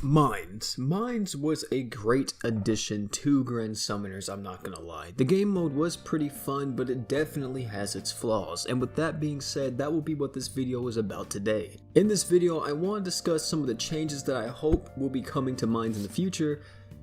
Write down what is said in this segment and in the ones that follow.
Mines was a great addition to Grand Summoners, I'm not gonna lie. The game mode was pretty fun, but it definitely has its flaws, and with that being said, that will be what this video is about today. In this video, I want to discuss some of the changes that I hope will be coming to Mines in the future,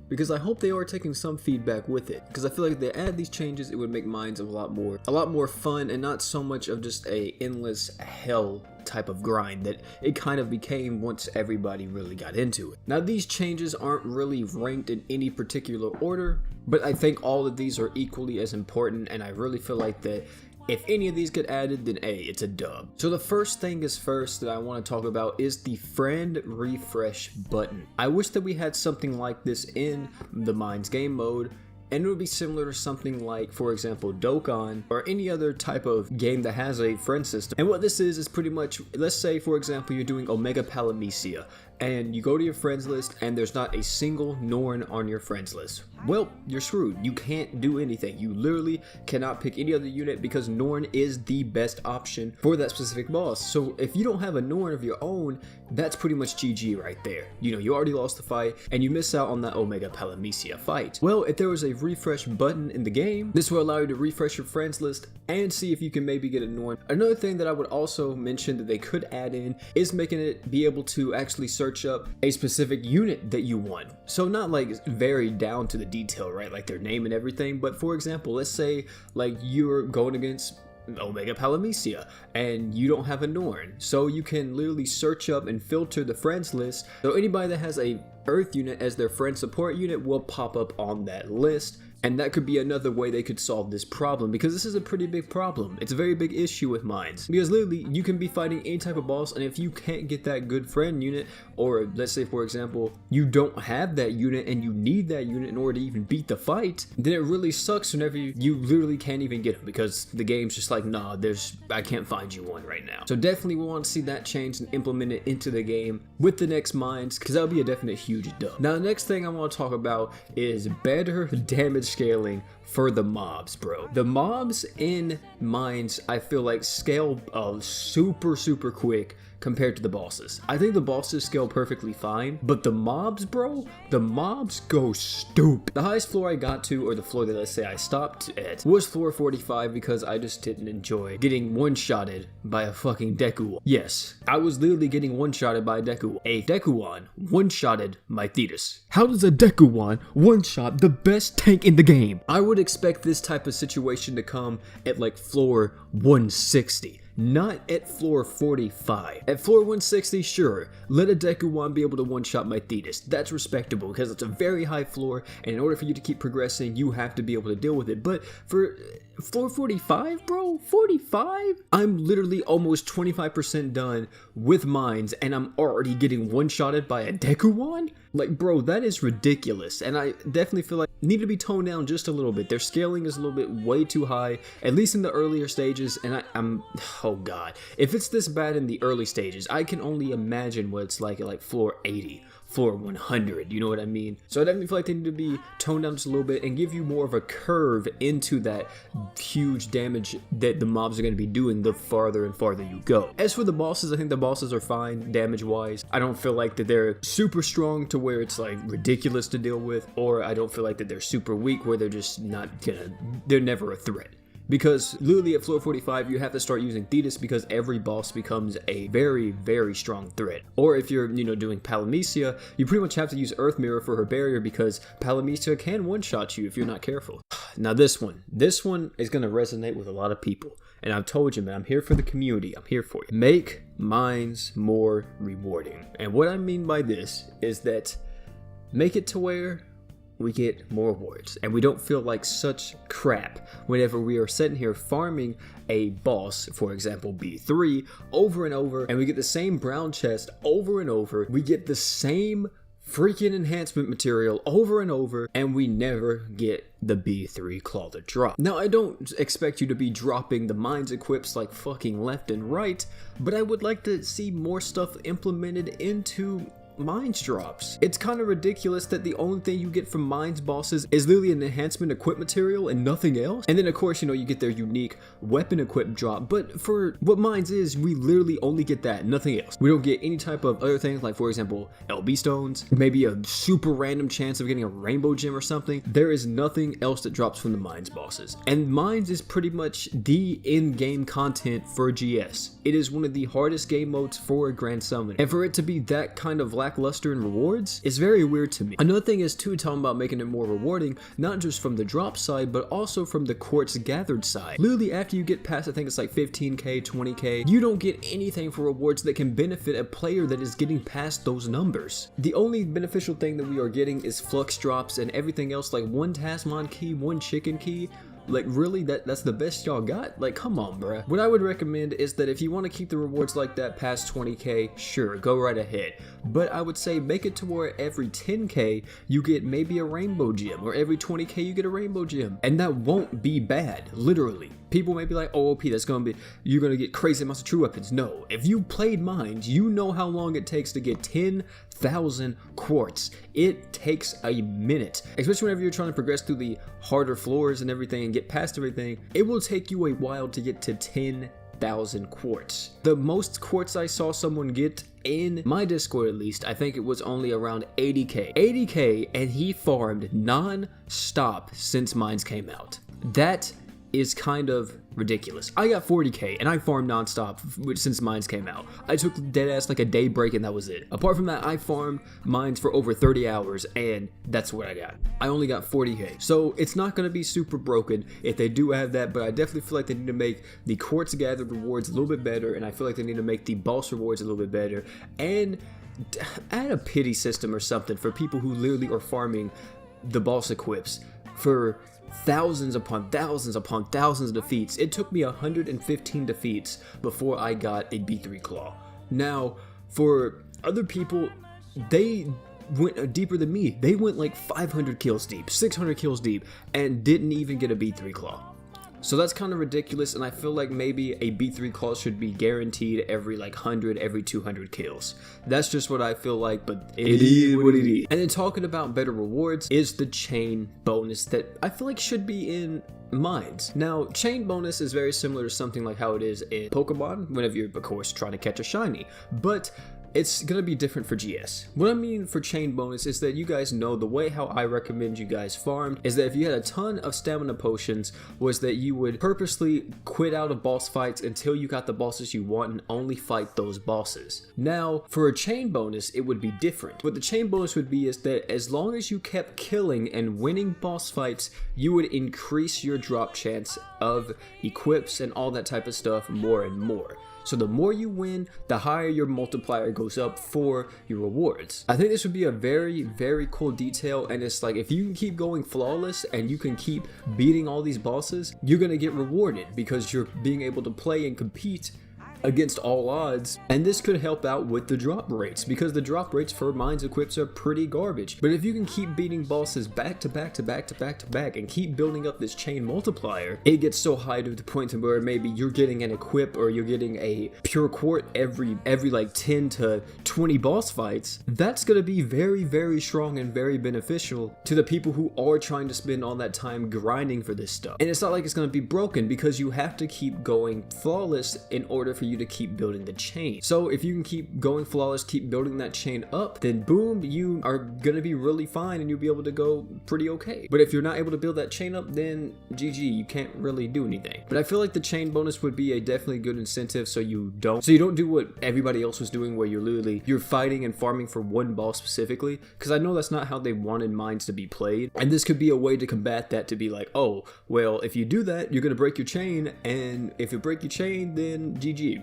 because I hope they are taking some feedback with it, because I feel like if they add these changes, it would make Mines a lot more fun, and not so much of just a endless hell type of grind that it kind of became once everybody really got into it. Now, these changes aren't really ranked in any particular order, but I think all of these are equally as important, and I really feel like that if any of these get added, then A, it's a dub. So the first thing is first that I want to talk about is the friend refresh button. I wish that we had something like this in the Mines game mode, and it would be similar to something like, for example, Dokkan or any other type of game that has a friend system. And what this is pretty much, let's say, for example, you're doing Omega Palamecia, and you go to your friends list and there's not a single Norn on your friends list. Well, you're screwed. You can't do anything. You literally cannot pick any other unit because Norn is the best option for that specific boss. So if you don't have a Norn of your own, that's pretty much GG right there. You know, you already lost the fight and you miss out on that Omega Palamecia fight. Well, if there was a refresh button in the game, this will allow you to refresh your friends list and see if you can maybe get a Norn. Another thing that I would also mention that they could add in is making it be able to actually search up a specific unit that you want. So not like very down to the detail, right? Like their name and everything. But for example, let's say like you're going against Omega Palamecia and you don't have a Norn, so you can literally search up and filter the friends list, so anybody that has a Earth unit as their friend support unit will pop up on that list. And that could be another way they could solve this problem, because this is a pretty big problem. It's a very big issue with Mines, because literally you can be fighting any type of boss, and if you can't get that good friend unit, or let's say for example you don't have that unit and you need that unit in order to even beat the fight, then it really sucks whenever you literally can't even get them, because the game's just like, nah, I can't find you one right now. So definitely we want to see that change and implement it into the game with the next Mines, because that would be a definite huge dub. Now the next thing I want to talk about is better damage scaling for the mobs, bro. The mobs in Mines, I feel like, scale super quick compared to the bosses. I think the bosses scale perfectly fine, but the mobs, bro, the mobs go stupid. The highest floor I got to, or the floor that let's say I stopped at, was floor 45, because I just didn't enjoy getting one-shotted by a fucking Deku. Yes, I was literally getting one-shotted by a Deku. A Dekuwan one-shotted my Thetis. How does a Dekuwan one-shot the best tank in the game? I would expect this type of situation to come at like floor 160. Not at floor 45. At floor 160, sure, let a Dekuwan be able to one-shot my Thetis. That's respectable, because it's a very high floor, and in order for you to keep progressing, you have to be able to deal with it. But for floor 45, bro, 45? I'm literally almost 25% done with Mines, and I'm already getting one-shotted by a Dekuwan? Like, bro, that is ridiculous, and I definitely feel like need to be toned down just a little bit. Their scaling is a little bit way too high, at least in the earlier stages, and I'm oh god, if it's this bad in the early stages, I can only imagine what it's like at like floor 80, floor 100, you know what I mean? So I definitely feel like they need to be toned down just a little bit and give you more of a curve into that huge damage that the mobs are going to be doing the farther and farther you go. As for the bosses, I think the bosses are fine damage wise. I don't feel like that they're super strong to where it's like ridiculous to deal with, or I don't feel like that they're super weak where they're just not gonna, they're never a threat. Because literally at floor 45, you have to start using Thetis, because every boss becomes a very strong threat. Or if you're, you know, doing Palamecia, you pretty much have to use Earth Mirror for her barrier, because Palamecia can one-shot you if you're not careful. Now this one is going to resonate with a lot of people. And I've told you, man, I'm here for the community. I'm here for you. Make Mines more rewarding. And what I mean by this is that make it to where we get more rewards and we don't feel like such crap whenever we are sitting here farming a boss, for example B3, over and over, and we get the same brown chest over and over, we get the same freaking enhancement material over and over, and we never get the B3 claw to drop. Now, I don't expect you to be dropping the Mines equips like fucking left and right, but I would like to see more stuff implemented into mines drops. It's kind of ridiculous that the only thing you get from mines bosses is literally an enhancement equip material and nothing else. And then of course, you know, you get their unique weapon equip drop, but for what mines is, we literally only get that, nothing else. We don't get any type of other things, like for example, LB stones, maybe a super random chance of getting a rainbow gem or something. There is nothing else that drops from the mines bosses. And mines is pretty much the in-game content for GS. It is one of the hardest game modes for a Grand Summon, and for it to be that kind of lackluster in rewards is very weird to me. Another thing is too, talking about making it more rewarding, not just from the drop side, but also from the quartz gathered side. Literally after you get past, I think it's like 15k, 20k, you don't get anything for rewards that can benefit a player that is getting past those numbers. The only beneficial thing that we are getting is flux drops, and everything else, like one Tasmon key, one chicken key. Like really, that's the best y'all got? Like come on, bruh. What I would recommend is that if you want to keep the rewards like that past 20k, sure, go right ahead. But I would say make it to where every 10k you get maybe a rainbow gem, or every 20k you get a rainbow gem. And that won't be bad, literally. People may be like, oh, OP, that's gonna be, you're gonna get crazy amounts of true weapons. No, if you played mines, you know how long it takes to get 10,000 quartz. It takes a minute, especially whenever you're trying to progress through the harder floors and everything and get past everything. It will take you a while to get to 10,000 quartz. The most quartz I saw someone get in my Discord, at least, I think it was only around 80k, and he farmed non-stop since mines came out. That is kind of ridiculous. I got 40k and I farmed non-stop since mines came out. I took deadass like a day break and that was it. Apart from that, I farmed mines for over 30 hours and that's what I got. I only got 40k. So it's not going to be super broken if they do have that, but I definitely feel like they need to make the quartz gathered rewards a little bit better, and I feel like they need to make the boss rewards a little bit better, and add a pity system or something for people who literally are farming the boss equips for thousands upon thousands upon thousands of defeats. It took me 115 defeats before I got a B3 claw. Now, for other people, they went deeper than me. They went like 500 kills deep, 600 kills deep, and didn't even get a B3 claw. So that's kind of ridiculous, and I feel like maybe a B3 claw should be guaranteed every like 100, every 200 kills. That's just what I feel like, but it is what it is. And then talking about better rewards is the chain bonus that I feel like should be in mines. Now, chain bonus is very similar to something like how it is in Pokemon, whenever you're, of course, trying to catch a shiny, but it's gonna be different for GS. What I mean for chain bonus is that you guys know the way how I recommend you guys farmed is that if you had a ton of stamina potions, was that you would purposely quit out of boss fights until you got the bosses you want and only fight those bosses. Now, for a chain bonus, it would be different. What the chain bonus would be is that as long as you kept killing and winning boss fights, you would increase your drop chance of equips and all that type of stuff more and more. So the more you win, the higher your multiplier goes up for your rewards. I think this would be a very, very cool detail, and it's like if you can keep going flawless and you can keep beating all these bosses, you're gonna get rewarded because you're being able to play and compete against all odds, and this could help out with the drop rates because the drop rates for mines equips are pretty garbage. But if you can keep beating bosses back to back to back to back to back and keep building up this chain multiplier, it gets so high to the point to where maybe you're getting an equip or you're getting a pure quartz every like 10 to 20 boss fights. That's gonna be very, very strong and very beneficial to the people who are trying to spend all that time grinding for this stuff. And it's not like it's gonna be broken because you have to keep going flawless in order for you to keep building the chain. So if you can keep going flawless, keep building that chain up, then boom, you are gonna be really fine and you'll be able to go pretty okay. But if you're not able to build that chain up, then GG, you can't really do anything. But I feel like the chain bonus would be a definitely good incentive so you don't do what everybody else was doing where you're fighting and farming for one boss specifically, because I know that's not how they wanted mines to be played. And this could be a way to combat that, to be like, oh, well, if you do that, you're gonna break your chain, and if you break your chain, then GG.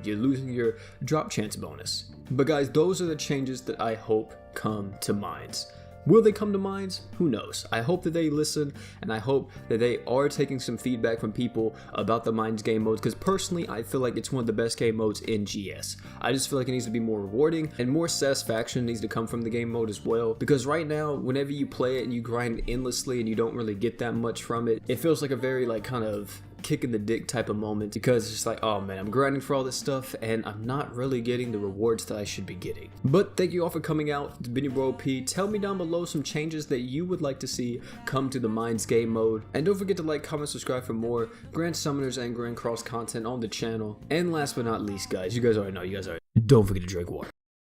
You're losing your drop chance bonus. But guys, those are the changes that I hope come to mines. Will they come to mines? Who knows? I hope that they listen, and I hope that they are taking some feedback from people about the mines game modes, because personally I feel like it's one of the best game modes in GS. I just feel like it needs to be more rewarding, and more satisfaction needs to come from the game mode as well, because right now whenever you play it and you grind endlessly and you don't really get that much from it, it feels like a very like kind of kick in the dick type of moment, because it's just like, oh man, I'm grinding for all this stuff and I'm not really getting the rewards that I should be getting. But thank you all for coming out. It's been your boy P. Tell me down below some changes that you would like to see come to the Mines game mode, and don't forget to like, comment, subscribe for more Grand Summoners and Grand Cross content on the channel. And last but not least, guys, you guys already know, don't forget to drink water.